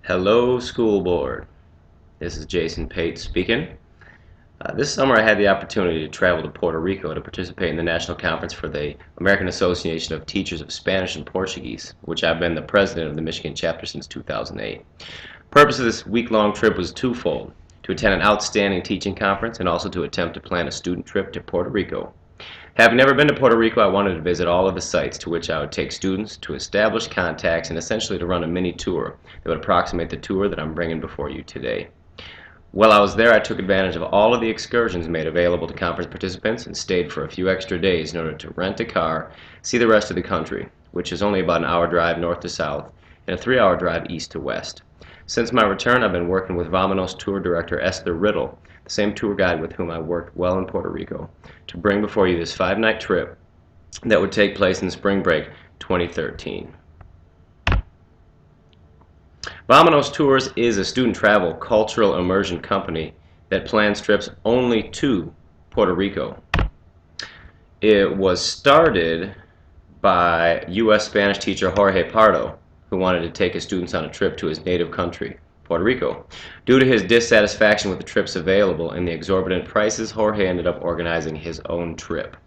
Hello, school board. This is Jason Paetz speaking. This summer I had the opportunity to travel to Puerto Rico to participate in the National Conference for the American Association of Teachers of Spanish and Portuguese, which I've been the president of the Michigan chapter since 2008. The purpose of this week-long trip was twofold: to attend an outstanding teaching conference and also to attempt to plan a student trip to Puerto Rico. Having never been to Puerto Rico, I wanted to visit all of the sites to which I would take students to establish contacts and essentially to run a mini tour that would approximate the tour that I'm bringing before you today. While I was there, I took advantage of all of the excursions made available to conference participants and stayed for a few extra days in order to rent a car, see the rest of the country, which is only about an hour drive north to south and a 3-hour drive east to west. Since my return, I've been working with Vamanos tour director Esther Riddle, the same tour guide with whom I worked well in Puerto Rico, to bring before you this 5-night trip that would take place in spring break 2013. Vamanos Tours is a student travel cultural immersion company that plans trips only to Puerto Rico. It was started by U.S. Spanish teacher Jorge Pardo, who wanted to take his students on a trip to his native country, Puerto Rico. Due to his dissatisfaction with the trips available and the exorbitant prices, Jorge ended up organizing his own trip.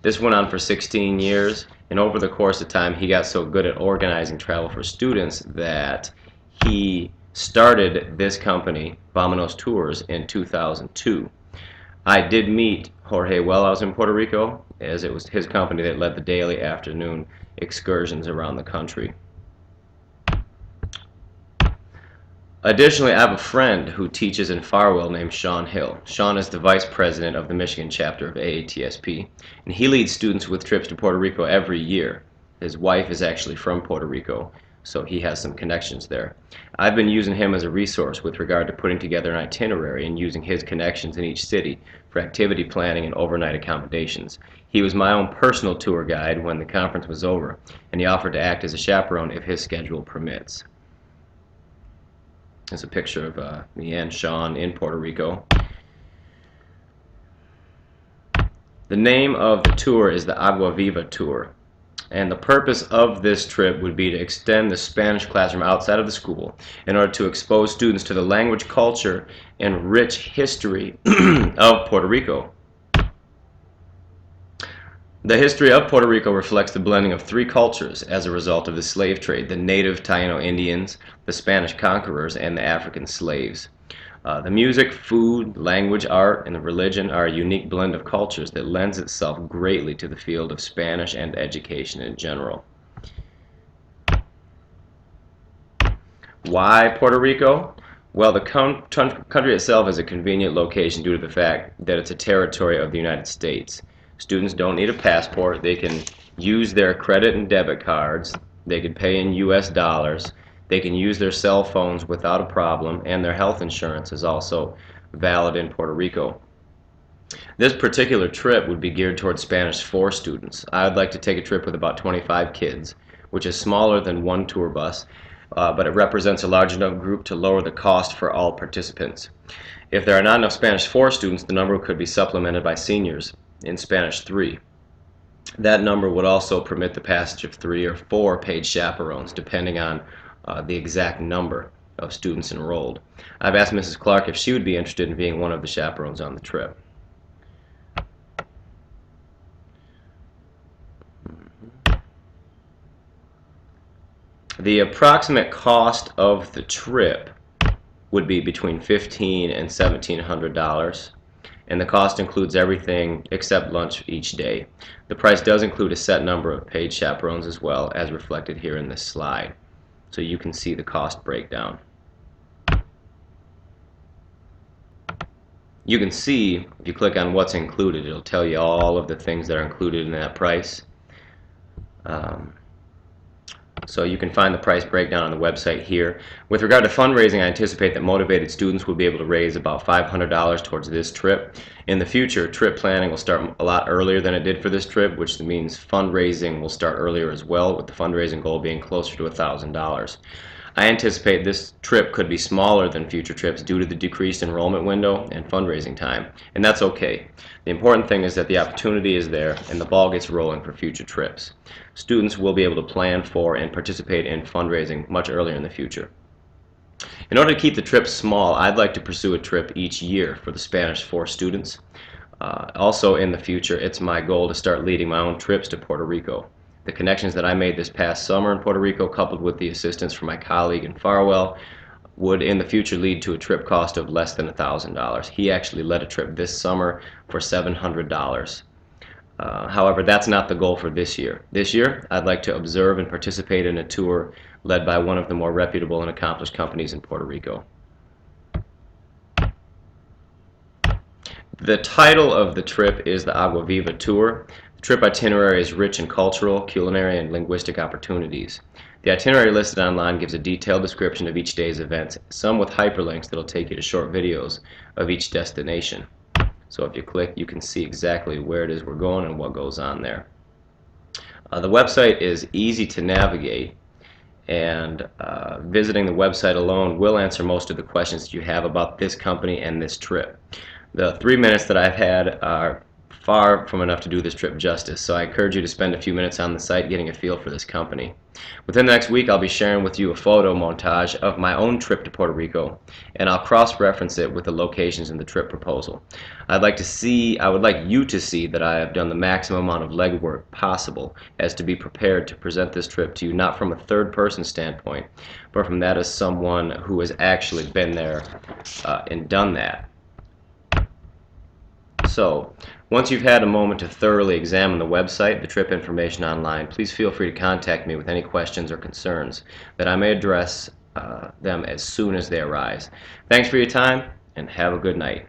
This went on for 16 years, and over the course of time he got so good at organizing travel for students that he started this company, Vamanos Tours, in 2002. I did meet Jorge while I was in Puerto Rico, as it was his company that led the daily afternoon excursions around the country. Additionally, I have a friend who teaches in Farwell named Sean Hill. Sean is the vice president of the Michigan chapter of AATSP, and he leads students with trips to Puerto Rico every year. His wife is actually from Puerto Rico, so he has some connections there. I've been using him as a resource with regard to putting together an itinerary and using his connections in each city for activity planning and overnight accommodations. He was my own personal tour guide when the conference was over, and he offered to act as a chaperone if his schedule permits. There's a picture of me and Sean in Puerto Rico. The name of the tour is the Agua Viva Tour, and the purpose of this trip would be to extend the Spanish classroom outside of the school in order to expose students to the language, culture, and rich history of Puerto Rico. The history of Puerto Rico reflects the blending of 3 cultures as a result of the slave trade: the native Taino Indians, the Spanish conquerors, and the African slaves. The music, food, language, art, and religion are a unique blend of cultures that lends itself greatly to the field of Spanish and education in general. Why Puerto Rico? Well, the country itself is a convenient location due to the fact that it's a territory of the United States. Students don't need a passport. They can use their credit and debit cards. They can pay in US dollars. They can use their cell phones without a problem, and their health insurance is also valid in Puerto Rico. This particular trip would be geared towards Spanish 4 students. I would like to take a trip with about 25 kids, which is smaller than one tour bus, but it represents a large enough group to lower the cost for all participants. If there are not enough Spanish 4 students, the number could be supplemented by seniors in Spanish 3. That number would also permit the passage of 3 or 4 paid chaperones, depending on the exact number of students enrolled. I've asked Mrs. Clark if she would be interested in being one of the chaperones on the trip. The approximate cost of the trip would be between $1,500 and $1,700. And the cost includes everything except lunch each day. The price does include a set number of paid chaperones as well, as reflected here in this slide, so you can see the cost breakdown. You can see, if you click on what's included, it'll tell you all of the things that are included in that price. So you can find the price breakdown on the website here. With regard to fundraising, I anticipate that motivated students will be able to raise about $500 towards this trip. In the future, trip planning will start a lot earlier than it did for this trip, which means fundraising will start earlier as well, with the fundraising goal being closer to $1,000. I anticipate this trip could be smaller than future trips due to the decreased enrollment window and fundraising time, and that's okay. The important thing is that the opportunity is there and the ball gets rolling for future trips. Students will be able to plan for and participate in fundraising much earlier in the future. In order to keep the trip small, I'd like to pursue a trip each year for the Spanish for students. Also in the future, it's my goal to start leading my own trips to Puerto Rico. The connections that I made this past summer in Puerto Rico, coupled with the assistance from my colleague in Farwell, would in the future lead to a trip cost of less than $1,000. He actually led a trip this summer for $700. However, that's not the goal for this year. This year, I'd like to observe and participate in a tour led by one of the more reputable and accomplished companies in Puerto Rico. The title of the trip is the Agua Viva Tour. The trip itinerary is rich in cultural, culinary, and linguistic opportunities. The itinerary listed online gives a detailed description of each day's events, some with hyperlinks that will take you to short videos of each destination. So if you click, you can see exactly where it is we're going and what goes on there. The website is easy to navigate, and visiting the website alone will answer most of the questions that you have about this company and this trip. The 3 minutes that I've had are far from enough to do this trip justice, so I encourage you to spend a few minutes on the site getting a feel for this company. Within the next week, I'll be sharing with you a photo montage of my own trip to Puerto Rico, and I'll cross-reference it with the locations in the trip proposal. I would like you to see that I have done the maximum amount of legwork possible as to be prepared to present this trip to you, not from a third-person standpoint, but from that as someone who has actually been there and done that. So, once you've had a moment to thoroughly examine the website, the trip information online, please feel free to contact me with any questions or concerns that I may address them as soon as they arise. Thanks for your time, and have a good night.